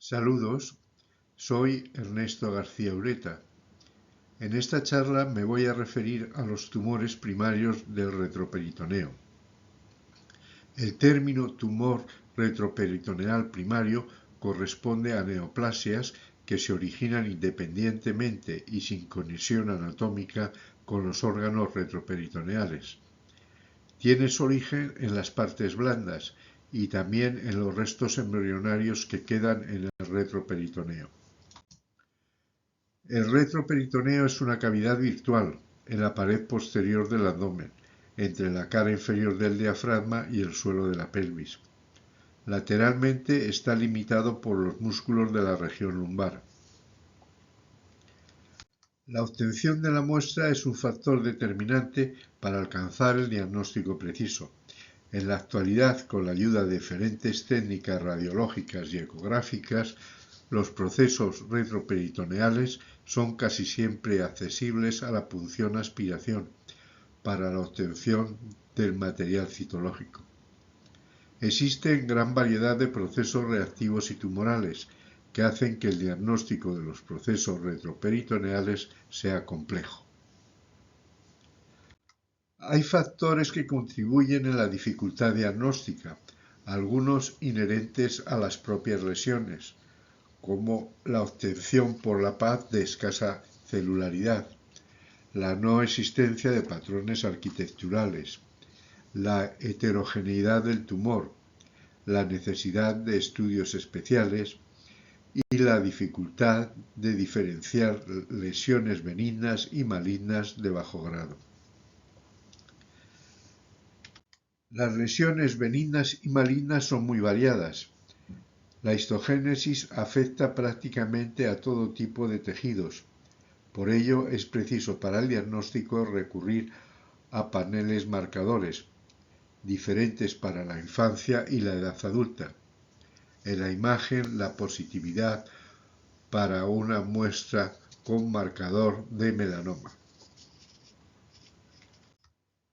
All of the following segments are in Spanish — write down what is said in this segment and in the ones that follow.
Saludos, soy Ernesto García Ureta. En esta charla me voy a referir a los tumores primarios del retroperitoneo. El término tumor retroperitoneal primario corresponde a neoplasias que se originan independientemente y sin conexión anatómica con los órganos retroperitoneales. Tiene su origen en las partes blandas y también en los restos embrionarios que quedan en el retroperitoneo. El retroperitoneo es una cavidad virtual en la pared posterior del abdomen, entre la cara inferior del diafragma y el suelo de la pelvis. Lateralmente está limitado por los músculos de la región lumbar. La obtención de la muestra es un factor determinante para alcanzar el diagnóstico preciso. En la actualidad, con la ayuda de diferentes técnicas radiológicas y ecográficas, los procesos retroperitoneales son casi siempre accesibles a la punción aspiración para la obtención del material citológico. Existen gran variedad de procesos reactivos y tumorales que hacen que el diagnóstico de los procesos retroperitoneales sea complejo. Hay factores que contribuyen en la dificultad diagnóstica, algunos inherentes a las propias lesiones, como la obtención por la paz de escasa celularidad, la no existencia de patrones arquitecturales, la heterogeneidad del tumor, la necesidad de estudios especiales y la dificultad de diferenciar lesiones benignas y malignas de bajo grado. Las lesiones benignas y malignas son muy variadas. La histogénesis afecta prácticamente a todo tipo de tejidos. Por ello es preciso para el diagnóstico recurrir a paneles marcadores, diferentes para la infancia y la edad adulta. En la imagen, la positividad para una muestra con marcador de melanoma.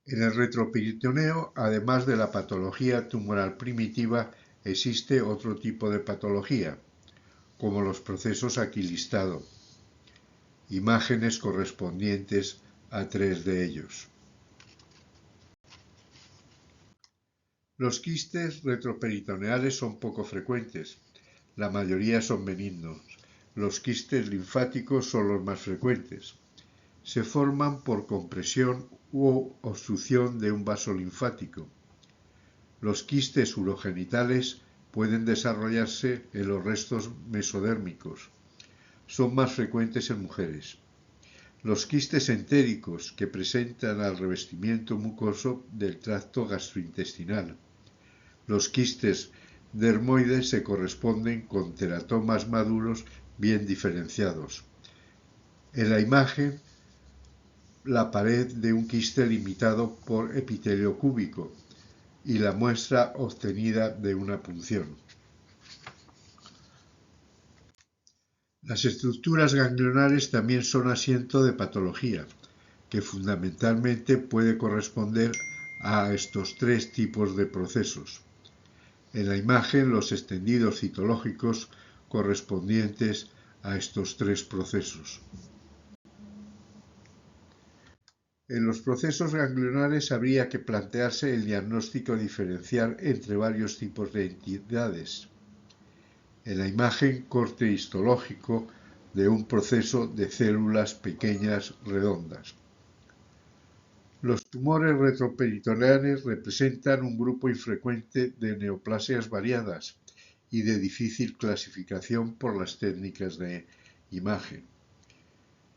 En el retroperitoneo, además de la patología tumoral primitiva, existe otro tipo de patología, como los procesos aquí listados. Imágenes correspondientes a 3 de ellos. Los quistes retroperitoneales son poco frecuentes. La mayoría son benignos. Los quistes linfáticos son los más frecuentes. Se forman por compresión u obstrucción de un vaso linfático. Los quistes urogenitales pueden desarrollarse en los restos mesodérmicos. Son más frecuentes en mujeres. Los quistes entéricos, que presentan al revestimiento mucoso del tracto gastrointestinal. Los quistes dermoides se corresponden con teratomas maduros bien diferenciados. En la imagen, la pared de un quiste limitado por epitelio cúbico y la muestra obtenida de una punción. Las estructuras ganglionares también son asiento de patología, que fundamentalmente puede corresponder a estos 3 tipos de procesos. En la imagen, los extendidos citológicos correspondientes a estos 3 procesos. En los procesos ganglionares habría que plantearse el diagnóstico diferencial entre varios tipos de entidades. En la imagen, corte histológico de un proceso de células pequeñas redondas. Los tumores retroperitoneales representan un grupo infrecuente de neoplasias variadas y de difícil clasificación por las técnicas de imagen,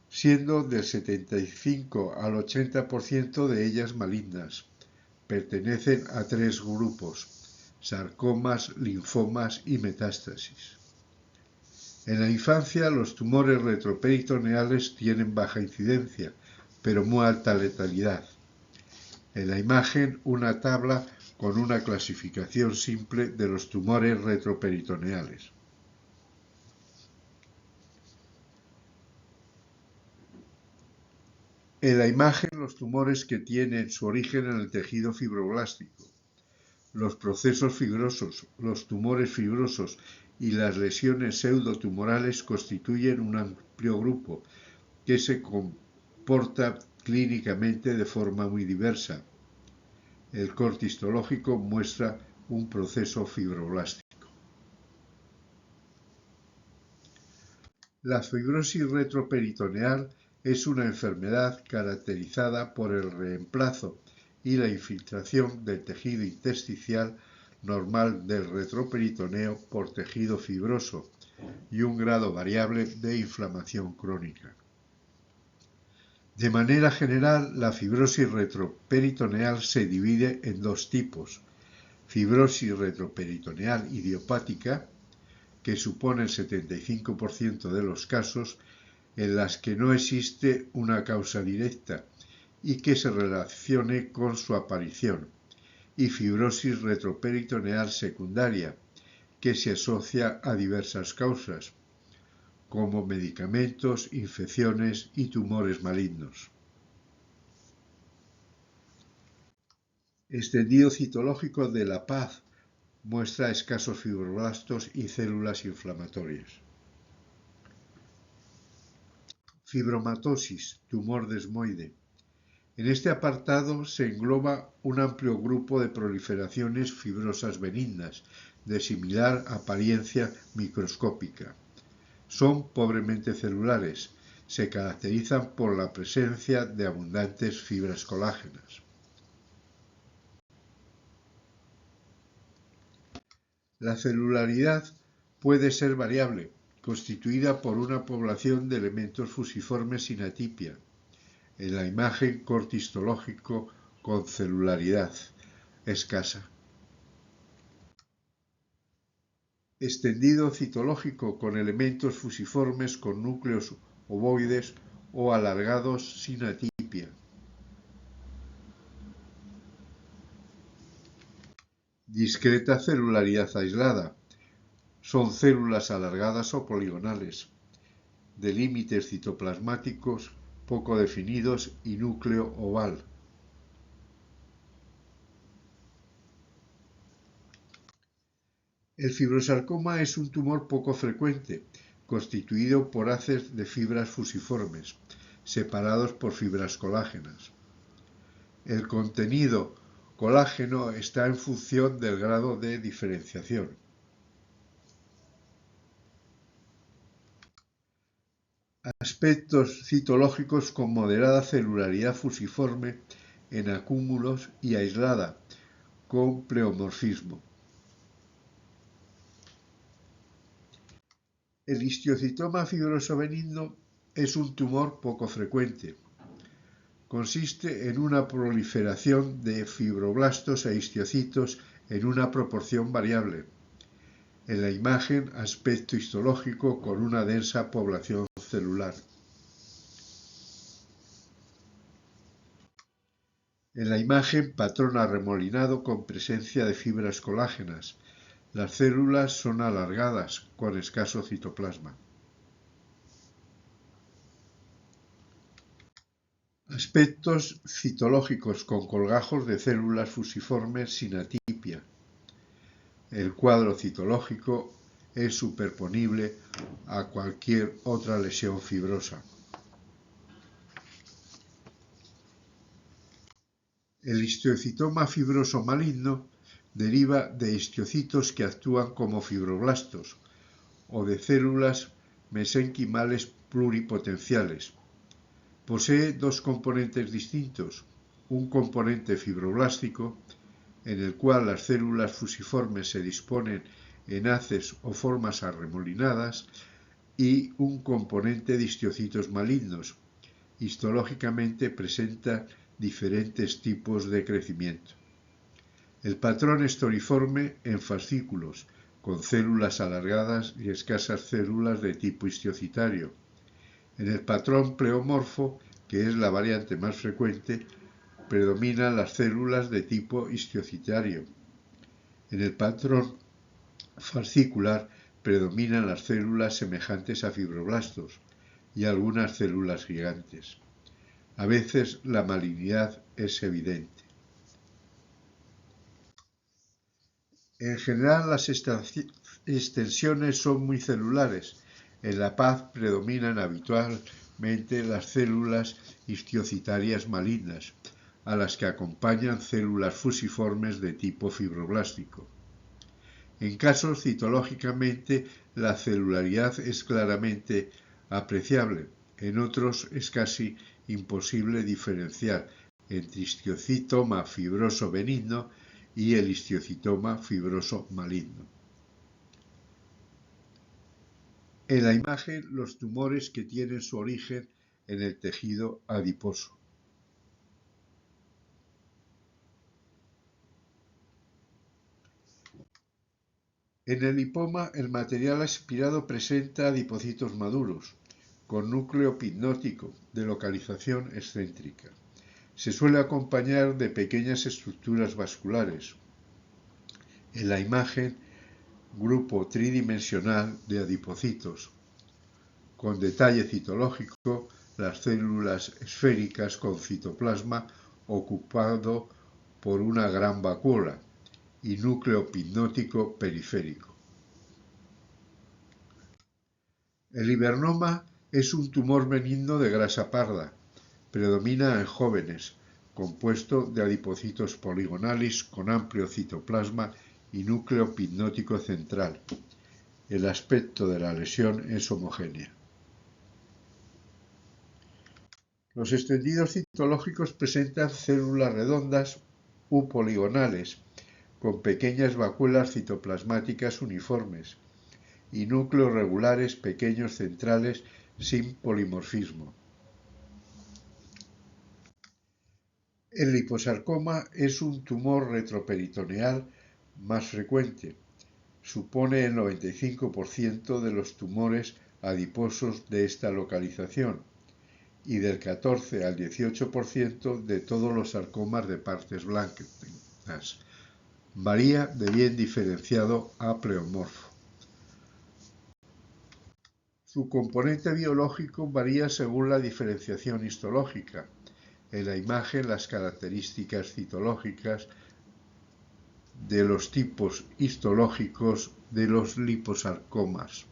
siendo del 75 al 80% de ellas malignas. Pertenecen a 3 grupos: sarcomas, linfomas y metástasis. En la infancia, los tumores retroperitoneales tienen baja incidencia, pero muy alta letalidad. En la imagen, una tabla con una clasificación simple de los tumores retroperitoneales. En la imagen, los tumores que tienen su origen en el tejido fibroblástico. Los procesos fibrosos, los tumores fibrosos y las lesiones pseudotumorales constituyen un amplio grupo que se comporta clínicamente de forma muy diversa. El corte histológico muestra un proceso fibroblástico. La fibrosis retroperitoneal es una enfermedad caracterizada por el reemplazo y la infiltración del tejido intersticial normal del retroperitoneo por tejido fibroso y un grado variable de inflamación crónica. De manera general, la fibrosis retroperitoneal se divide en dos tipos: fibrosis retroperitoneal idiopática, que supone el 75% de los casos, en las que no existe una causa directa y que se relacione con su aparición, y fibrosis retroperitoneal secundaria, que se asocia a diversas causas, como medicamentos, infecciones y tumores malignos. Extendido citológico de la paz muestra escasos fibroblastos y células inflamatorias. Fibromatosis, tumor desmoide. En este apartado se engloba un amplio grupo de proliferaciones fibrosas benignas, de similar apariencia microscópica. Son pobremente celulares, se caracterizan por la presencia de abundantes fibras colágenas. La celularidad puede ser variable, constituida por una población de elementos fusiformes sin atipia. En la imagen, corte histológico con celularidad escasa. Extendido citológico con elementos fusiformes con núcleos ovoides o alargados sin atipia. Discreta celularidad aislada. Son células alargadas o poligonales, de límites citoplasmáticos poco definidos y núcleo oval. El fibrosarcoma es un tumor poco frecuente, constituido por haces de fibras fusiformes, separados por fibras colágenas. El contenido colágeno está en función del grado de diferenciación. Aspectos citológicos con moderada celularidad fusiforme en acúmulos y aislada, con pleomorfismo. El histiocitoma fibroso benigno es un tumor poco frecuente. Consiste en una proliferación de fibroblastos e histiocitos en una proporción variable. En la imagen, aspecto histológico con una densa población celular. En la imagen, patrón arremolinado con presencia de fibras colágenas. Las células son alargadas, con escaso citoplasma. Aspectos citológicos con colgajos de células fusiformes sin atipia. El cuadro citológico es superponible a cualquier otra lesión fibrosa. El histiocitoma fibroso maligno deriva de histiocitos que actúan como fibroblastos o de células mesenquimales pluripotenciales. Posee dos componentes distintos: un componente fibroblástico, en el cual las células fusiformes se disponen en haces o formas arremolinadas, y un componente de histiocitos malignos. Histológicamente presenta diferentes tipos de crecimiento. El patrón es toriforme en fascículos, con células alargadas y escasas células de tipo histiocitario. En el patrón pleomorfo, que es la variante más frecuente, predominan las células de tipo histiocitario. En el patrón fascicular predominan las células semejantes a fibroblastos y algunas células gigantes. A veces la malignidad es evidente. En general, las extensiones son muy celulares. En la paz predominan habitualmente las células histiocytarias malignas, a las que acompañan células fusiformes de tipo fibroblástico. En casos citológicamente la celularidad es claramente apreciable, en otros es casi imposible diferenciar entre histiocytoma fibroso benigno y el histiocytoma fibroso maligno. En la imagen, los tumores que tienen su origen en el tejido adiposo. En el lipoma, el material aspirado presenta adipocitos maduros, con núcleo pipnótico de localización excéntrica. Se suele acompañar de pequeñas estructuras vasculares. En la imagen, grupo tridimensional de adipocitos. Con detalle citológico, las células esféricas con citoplasma ocupado por una gran vacuola y núcleo pipnótico periférico. El hibernoma es un tumor benigno de grasa parda. Predomina en jóvenes, compuesto de adipocitos poligonales con amplio citoplasma y núcleo pipnótico central. El aspecto de la lesión es homogénea. Los extendidos citológicos presentan células redondas u poligonales, con pequeñas vacuolas citoplasmáticas uniformes y núcleos regulares pequeños centrales sin polimorfismo. El liposarcoma es un tumor retroperitoneal más frecuente. Supone el 95% de los tumores adiposos de esta localización y del 14 al 18% de todos los sarcomas de partes blancas. Varía de bien diferenciado a pleomorfo. Su componente biológico varía según la diferenciación histológica. En la imagen, las características citológicas de los tipos histológicos de los liposarcomas.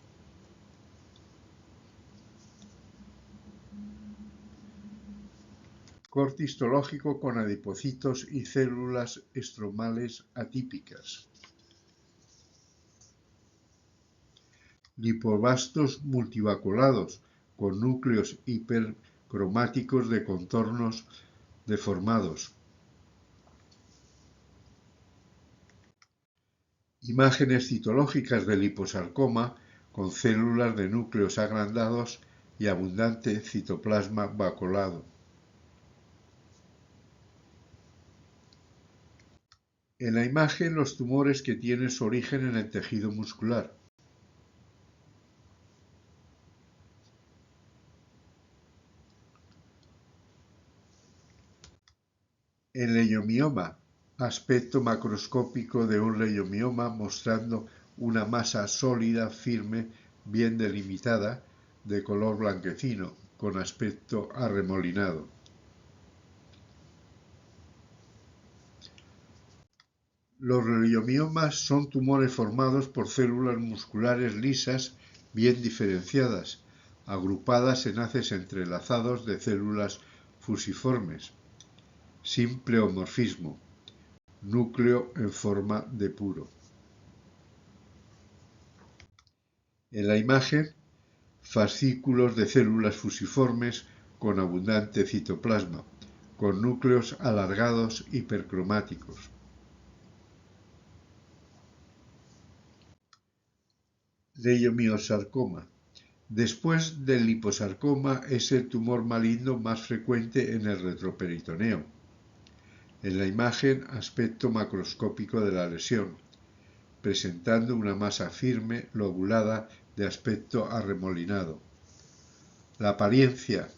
Corte histológico con adipocitos y células estromales atípicas. Lipoblastos multivaculados con núcleos hipercromáticos de contornos deformados. Imágenes citológicas del liposarcoma con células de núcleos agrandados y abundante citoplasma vaculado. En la imagen, los tumores que tienen su origen en el tejido muscular. El leiomioma, aspecto macroscópico de un leiomioma mostrando una masa sólida, firme, bien delimitada, de color blanquecino, con aspecto arremolinado. Los leiomiomas son tumores formados por células musculares lisas, bien diferenciadas, agrupadas en haces entrelazados de células fusiformes, sin pleomorfismo, núcleo en forma de puro. En la imagen, fascículos de células fusiformes con abundante citoplasma, con núcleos alargados hipercromáticos. Leiomiosarcoma. Después del liposarcoma es el tumor maligno más frecuente en el retroperitoneo. En la imagen, aspecto macroscópico de la lesión, presentando una masa firme, lobulada, de aspecto arremolinado. La apariencia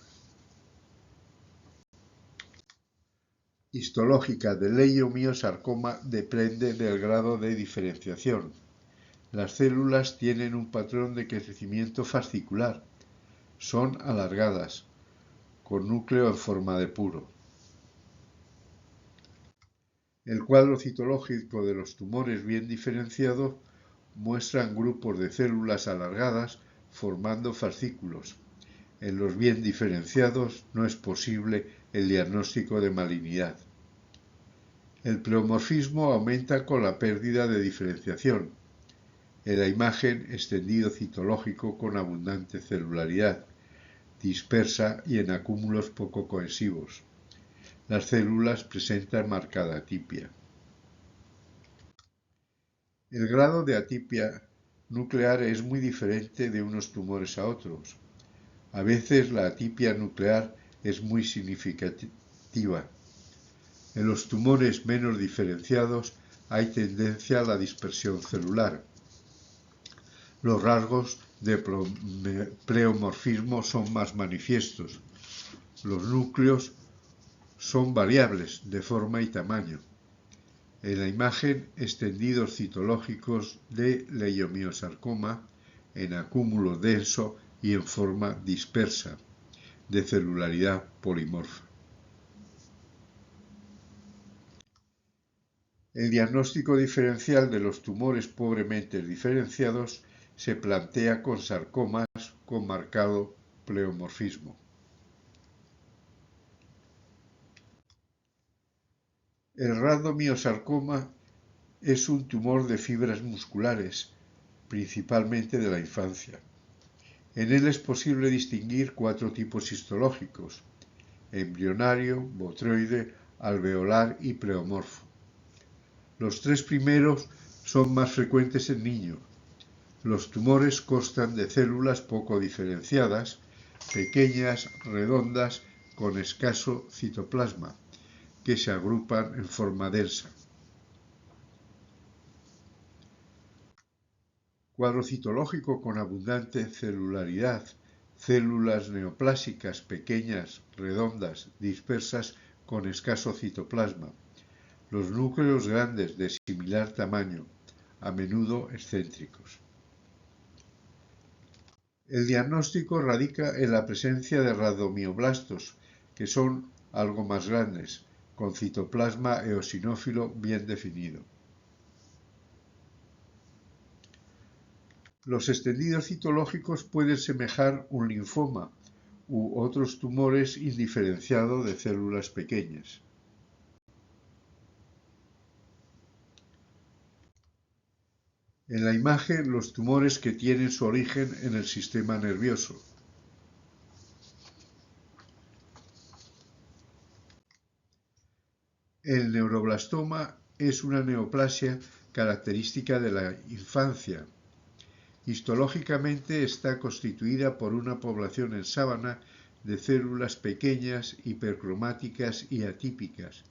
histológica del leiomiosarcoma depende del grado de diferenciación. Las células tienen un patrón de crecimiento fascicular. Son alargadas, con núcleo en forma de puro. El cuadro citológico de los tumores bien diferenciados muestran grupos de células alargadas formando fascículos. En los bien diferenciados no es posible el diagnóstico de malignidad. El pleomorfismo aumenta con la pérdida de diferenciación. En la imagen, extendido citológico con abundante celularidad, dispersa y en acúmulos poco cohesivos. Las células presentan marcada atipia. El grado de atipia nuclear es muy diferente de unos tumores a otros. A veces la atipia nuclear es muy significativa. En los tumores menos diferenciados hay tendencia a la dispersión celular. Los rasgos de pleomorfismo son más manifiestos. Los núcleos son variables de forma y tamaño. En la imagen, extendidos citológicos de leiomiosarcoma en acúmulo denso y en forma dispersa, de celularidad polimorfa. El diagnóstico diferencial de los tumores pobremente diferenciados se plantea con sarcomas con marcado pleomorfismo. El radomiosarcoma es un tumor de fibras musculares, principalmente de la infancia. En él es posible distinguir 4 tipos histológicos: embrionario, botrioide, alveolar y pleomorfo. Los 3 primeros son más frecuentes en niños. Los tumores constan de células poco diferenciadas, pequeñas, redondas, con escaso citoplasma, que se agrupan en forma densa. Cuadro citológico con abundante celularidad, células neoplásicas pequeñas, redondas, dispersas, con escaso citoplasma. Los núcleos grandes de similar tamaño, a menudo excéntricos. El diagnóstico radica en la presencia de radomioblastos, que son algo más grandes, con citoplasma eosinófilo bien definido. Los extendidos citológicos pueden semejar un linfoma u otros tumores indiferenciados de células pequeñas. En la imagen, los tumores que tienen su origen en el sistema nervioso. El neuroblastoma es una neoplasia característica de la infancia. Histológicamente está constituida por una población en sábana de células pequeñas, hipercromáticas y atípicas,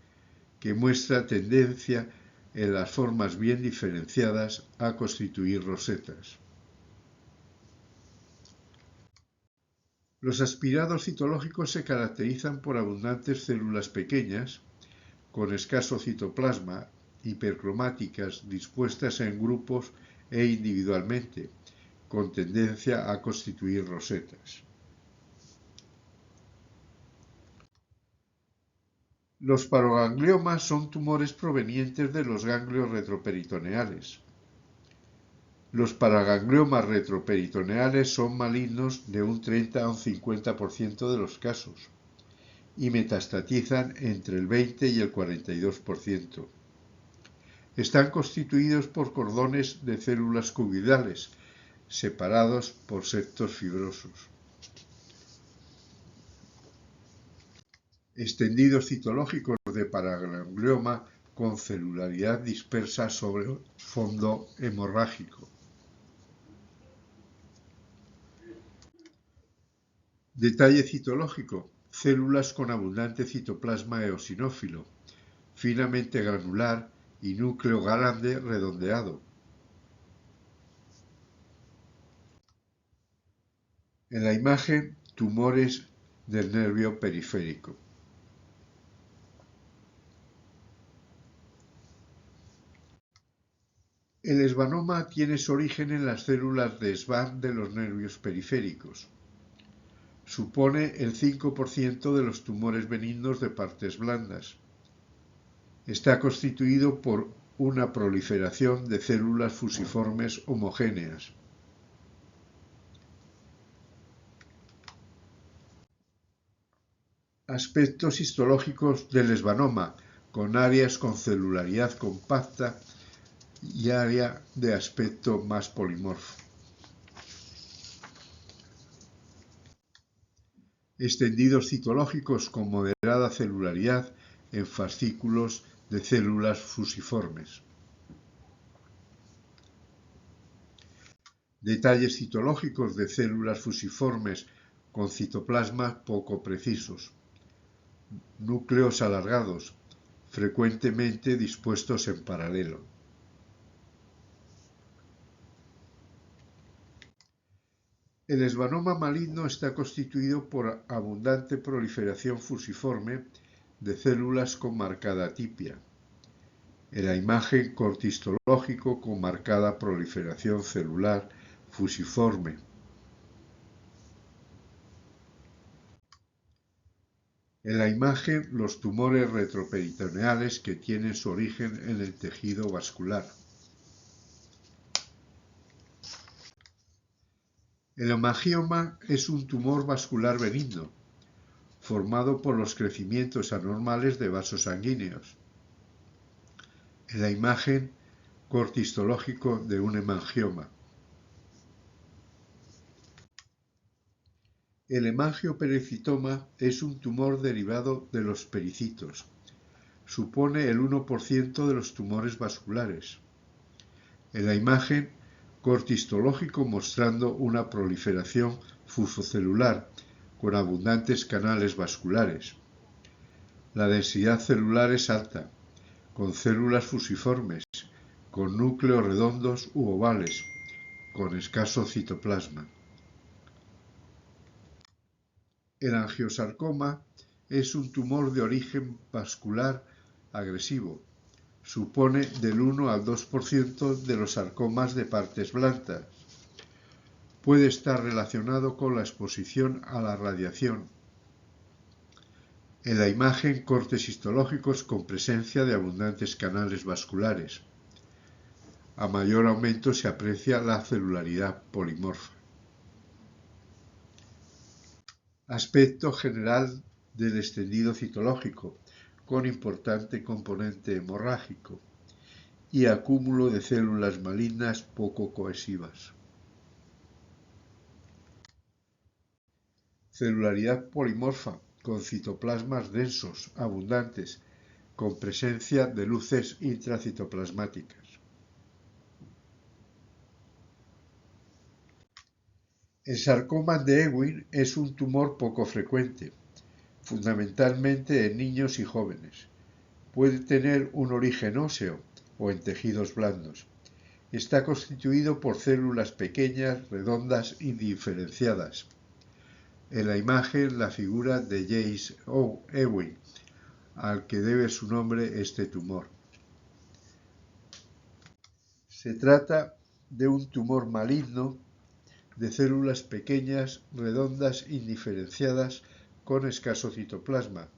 que muestra tendencia en las formas bien diferenciadas a constituir rosetas. Los aspirados citológicos se caracterizan por abundantes células pequeñas, con escaso citoplasma, hipercromáticas, dispuestas en grupos e individualmente, con tendencia a constituir rosetas. Los parogangliomas son tumores provenientes de los ganglios retroperitoneales. Los paragangliomas retroperitoneales son malignos de un 30 a un 50% de los casos y metastatizan entre el 20 y el 42%. Están constituidos por cordones de células cuboidales, separados por septos fibrosos. Extendidos citológicos de paraganglioma con celularidad dispersa sobre fondo hemorrágico. Detalle citológico: células con abundante citoplasma eosinófilo, finamente granular y núcleo grande redondeado. En la imagen, tumores del nervio periférico. El esvanoma tiene su origen en las células de Schwann de los nervios periféricos. Supone el 5% de los tumores benignos de partes blandas. Está constituido por una proliferación de células fusiformes homogéneas. Aspectos histológicos del esvanoma, con áreas con celularidad compacta y área de aspecto más polimorfo. Extendidos citológicos con moderada celularidad en fascículos de células fusiformes. Detalles citológicos de células fusiformes con citoplasmas poco precisos. Núcleos alargados, frecuentemente dispuestos en paralelo. El esvanoma maligno está constituido por abundante proliferación fusiforme de células con marcada atipia. En la imagen cortistológico con marcada proliferación celular fusiforme. En la imagen, los tumores retroperitoneales que tienen su origen en el tejido vascular. El hemangioma es un tumor vascular benigno, formado por los crecimientos anormales de vasos sanguíneos. En la imagen, cortistológico de un hemangioma. El hemangiopericitoma es un tumor derivado de los pericitos. Supone el 1% de los tumores vasculares. En la imagen, cortistológico mostrando una proliferación fusocelular con abundantes canales vasculares. La densidad celular es alta, con células fusiformes, con núcleos redondos u ovales, con escaso citoplasma. El angiosarcoma es un tumor de origen vascular agresivo. Supone del 1 al 2% de los sarcomas de partes blandas. Puede estar relacionado con la exposición a la radiación. En la imagen, cortes histológicos con presencia de abundantes canales vasculares. A mayor aumento se aprecia la celularidad polimorfa. Aspecto general del extendido citológico, con importante componente hemorrágico y acúmulo de células malignas poco cohesivas. Celularidad polimorfa, con citoplasmas densos, abundantes, con presencia de luces intracitoplasmáticas. El sarcoma de Ewing es un tumor poco frecuente, fundamentalmente en niños y jóvenes. Puede tener un origen óseo o en tejidos blandos. Está constituido por células pequeñas, redondas, indiferenciadas. En la imagen, la figura de James Ewing, al que debe su nombre este tumor. Se trata de un tumor maligno de células pequeñas, redondas, indiferenciadas, con escaso citoplasma,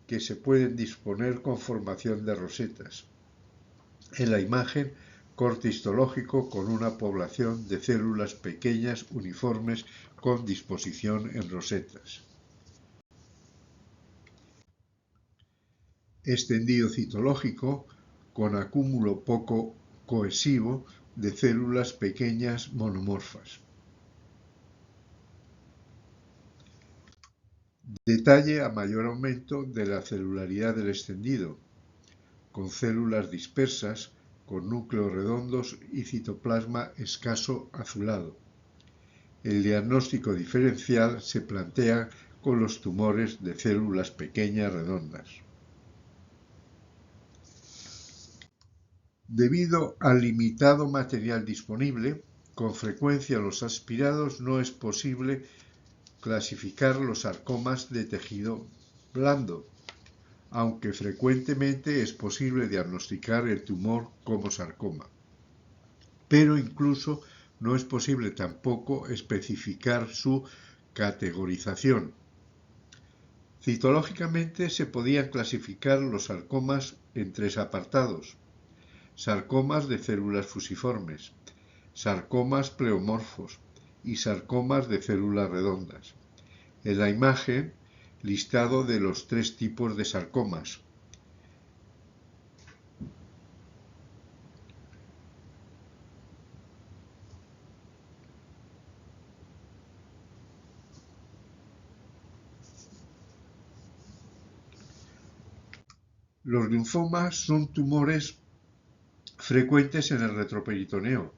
que se pueden disponer con formación de rosetas. En la imagen, corte histológico con una población de células pequeñas, uniformes, con disposición en rosetas. Extendido citológico con acúmulo poco cohesivo de células pequeñas monomorfas. Detalle a mayor aumento de la celularidad del extendido, con células dispersas, con núcleos redondos y citoplasma escaso azulado. El diagnóstico diferencial se plantea con los tumores de células pequeñas redondas. Debido al limitado material disponible, con frecuencia los aspirados no es posible clasificar los sarcomas de tejido blando, aunque frecuentemente es posible diagnosticar el tumor como sarcoma. Pero incluso no es posible tampoco especificar su categorización. Citológicamente se podían clasificar los sarcomas en tres apartados: sarcomas de células fusiformes, sarcomas pleomorfos y sarcomas de células redondas. En la imagen, listado de los tres tipos de sarcomas. Los linfomas son tumores frecuentes en el retroperitoneo.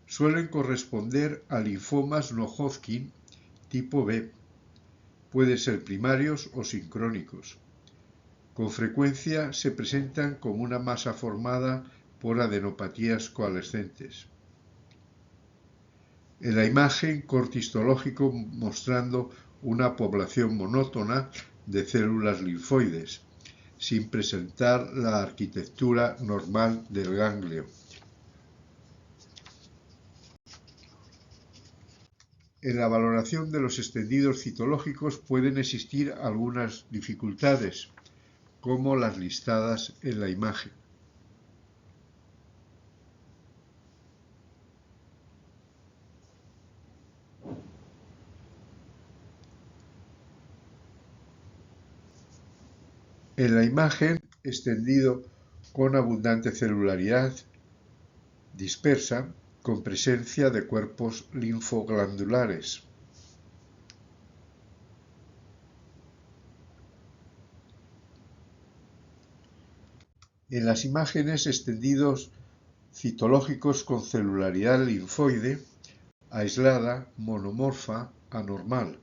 Suelen corresponder a linfomas no Hodgkin tipo B. Pueden ser primarios o sincrónicos. Con frecuencia se presentan como una masa formada por adenopatías coalescentes. En la imagen, corte histológico mostrando una población monótona de células linfoides, sin presentar la arquitectura normal del ganglio. En la valoración de los extendidos citológicos pueden existir algunas dificultades, como las listadas en la imagen. En la imagen, extendido con abundante celularidad dispersa, con presencia de cuerpos linfoglandulares. En las imágenes, extendidos citológicos con celularidad linfoide, aislada, monomorfa, anormal.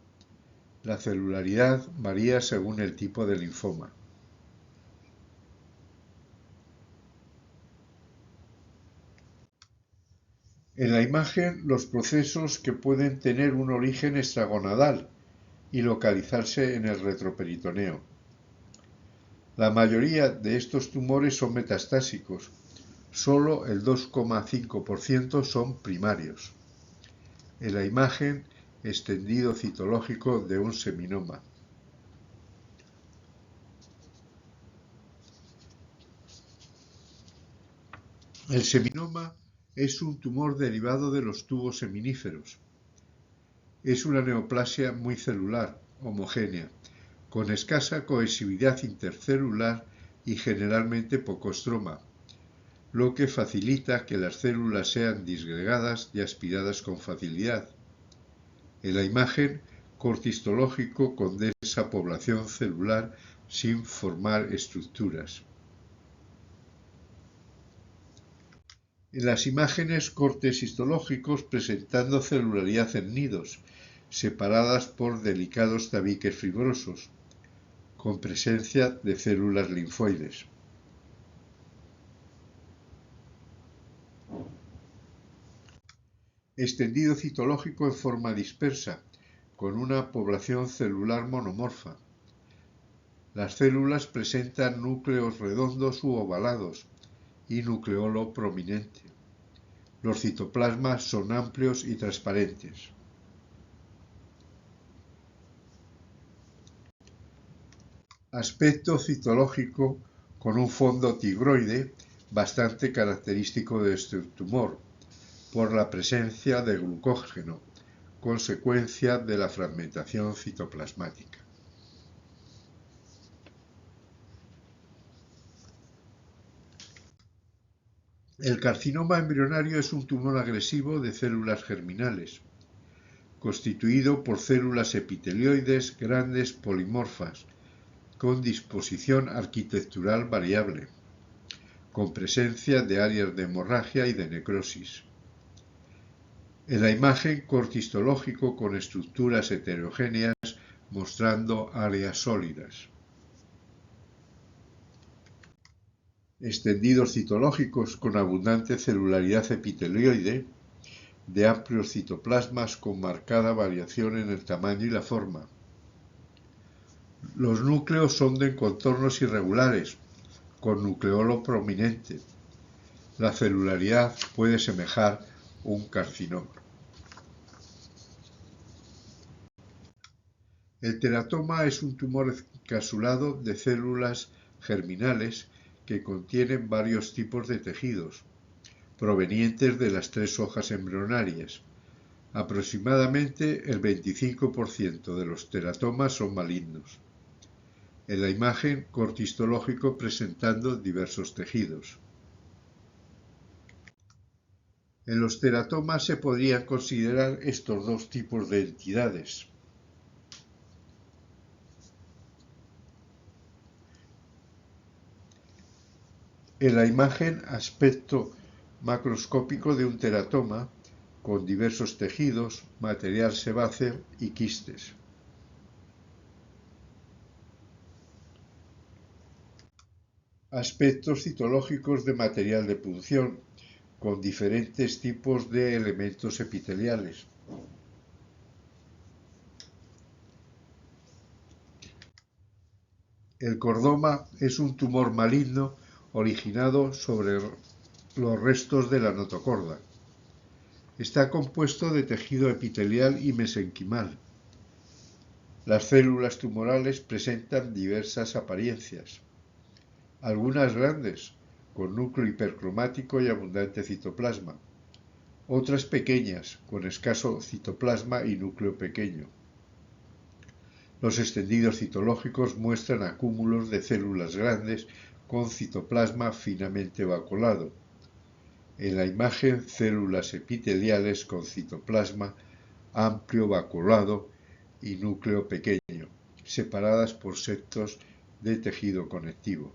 La celularidad varía según el tipo de linfoma. En la imagen, los procesos que pueden tener un origen extragonadal y localizarse en el retroperitoneo. La mayoría de estos tumores son metastásicos, solo el 2,5% son primarios. En la imagen, extendido citológico de un seminoma. El seminoma es un tumor derivado de los tubos seminíferos. Es una neoplasia muy celular, homogénea, con escasa cohesividad intercelular y generalmente poco estroma, lo que facilita que las células sean disgregadas y aspiradas con facilidad. En la imagen, corte histológico condensa población celular sin formar estructuras. En las imágenes, cortes histológicos presentando celularidad en nidos, separadas por delicados tabiques fibrosos, con presencia de células linfoides. Extendido citológico en forma dispersa, con una población celular monomorfa. Las células presentan núcleos redondos u ovalados y nucleolo prominente. Los citoplasmas son amplios y transparentes. Aspecto citológico con un fondo tigroide bastante característico de este tumor, por la presencia de glucógeno, consecuencia de la fragmentación citoplasmática. El carcinoma embrionario es un tumor agresivo de células germinales, constituido por células epitelioides grandes polimorfas, con disposición arquitectural variable, con presencia de áreas de hemorragia y de necrosis. En la imagen, corte histológico con estructuras heterogéneas mostrando áreas sólidas. Extendidos citológicos con abundante celularidad epitelioide, de amplios citoplasmas con marcada variación en el tamaño y la forma. Los núcleos son de contornos irregulares, con nucleolo prominente. La celularidad puede semejar un carcinoma. El teratoma es un tumor encapsulado de células germinales que contienen varios tipos de tejidos, provenientes de las tres hojas embrionarias. Aproximadamente el 25% de los teratomas son malignos. En la imagen, corte histológico presentando diversos tejidos. En los teratomas se podrían considerar estos dos tipos de entidades. En la imagen, aspecto macroscópico de un teratoma con diversos tejidos, material sebáceo y quistes. Aspectos citológicos de material de punción, con diferentes tipos de elementos epiteliales. El cordoma es un tumor maligno originado sobre los restos de la notocorda. Está compuesto de tejido epitelial y mesenquimal. Las células tumorales presentan diversas apariencias, algunas grandes, con núcleo hipercromático y abundante citoplasma, otras pequeñas, con escaso citoplasma y núcleo pequeño. Los extendidos citológicos muestran acúmulos de células grandes con citoplasma finamente vacuolado. En la imagen, células epiteliales con citoplasma amplio vacuolado y núcleo pequeño, separadas por septos de tejido conectivo.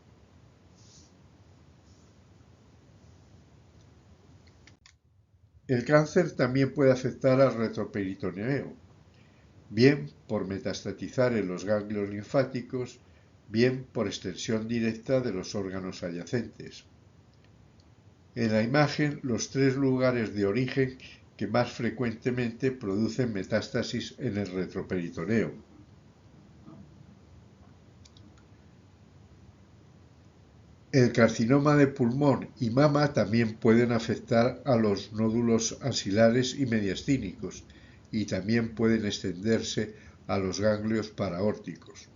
El cáncer también puede afectar al retroperitoneo, bien por metastatizar en los ganglios linfáticos, bien por extensión directa de los órganos adyacentes. En la imagen, los tres lugares de origen que más frecuentemente producen metástasis en el retroperitoneo. El carcinoma de pulmón y mama también pueden afectar a los nódulos axilares y mediastínicos y también pueden extenderse a los ganglios paraórticos.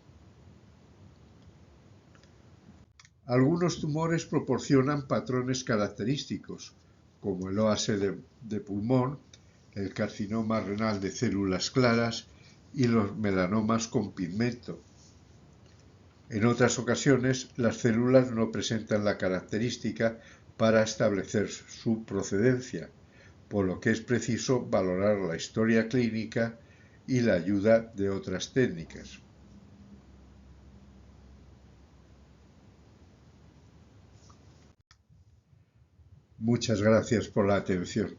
Algunos tumores proporcionan patrones característicos, como el OAS de pulmón, el carcinoma renal de células claras y los melanomas con pigmento. En otras ocasiones, las células no presentan la característica para establecer su procedencia, por lo que es preciso valorar la historia clínica y la ayuda de otras técnicas. Muchas gracias por la atención.